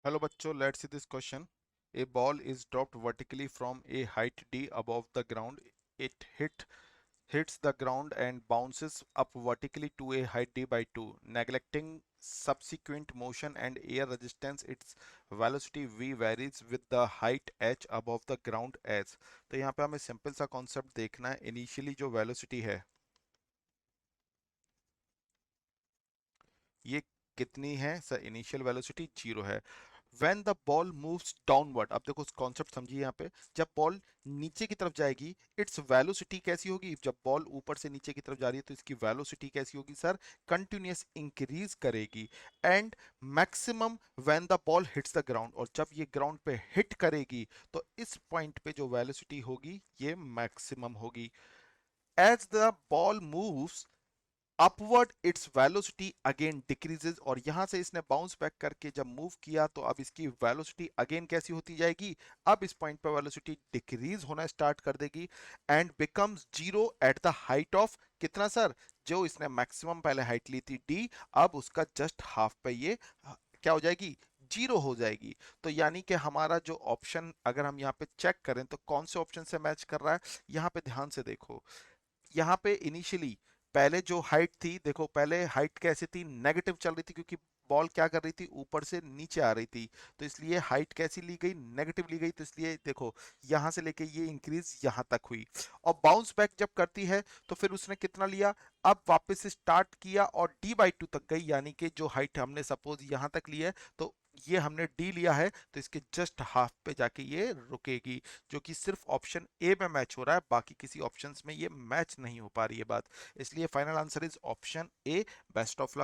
Hello bachcho, let's see this question. A ball is dropped vertically from a height d above the ground. It hits the ground and bounces up vertically to a height d by 2. Neglecting subsequent motion and air resistance, its velocity v varies with the height h above the ground as. तो यहाँ पे हमें simple सा concept देखना है. Initially जो velocity है ये कितनी है सर? इनिशियल वेलोसिटी जीरो है. When the ball moves downward, अब देखो कॉन्सेप्ट समझिए यहाँ पे. जब बॉल नीचे की तरफ जाएगी इट्स वेलोसिटी कैसी होगी? जब बॉल ऊपर से नीचे की तरफ जा रही है तो इसकी वेलोसिटी कैसी होगी सर? कंटिन्यूअस इंक्रीज करेगी. And maximum when the ball hits the ground, और जब ये ग्राउंड पे हिट करेगी तो इस पॉइंट पे जो वेलोसिटी होगी ये मैक्सिमम होगी. As the ball moves upward its velocity again decreases, और यहां से इसने बाउंस बैक करके जब मूव किया तो अब इसकी वेलोसिटी अगेन कैसी होती जाएगी? अब इस पॉइंट पर वेलोसिटी डिक्रीज होना स्टार्ट कर देगी and becomes zero at the height of कितना सर? जो इसने मैक्सिमम पहले हाइट ली थी डी, अब उसका जस्ट हाफ पे ये क्या हो जाएगी? जीरो हो जाएगी. तो यानी कि हमारा जो ऑप्शन अगर हम यहाँ पे चेक करें तो कौन से ऑप्शन से मैच कर रहा है? यहाँ पे ध्यान से देखो. यहाँ पे इनिशियली पहले जो हाइट थी, देखो पहले हाइट कैसी थी? नेगेटिव चल रही थी, क्योंकि बॉल क्या कर रही थी? ऊपर से नीचे आ रही थी. तो इसलिए हाइट कैसी ली गई? नेगेटिव ली गई. तो इसलिए देखो यहां से लेके ये इंक्रीज यहां तक हुई. और बाउंस बैक जब करती है तो फिर उसने कितना लिया? अब वापस से स्टार्ट किया और डी बाई टू तक गई, यानी कि जो हाइट हमने सपोज यहां तक ली है तो ये हमने डी लिया है तो इसके जस्ट हाफ पे जाके ये रुकेगी. जो कि सिर्फ ऑप्शन ए में मैच हो रहा है, बाकी किसी ऑप्शंस में ये मैच नहीं हो पा रही है बात. इसलिए final answer is option A. Best of luck.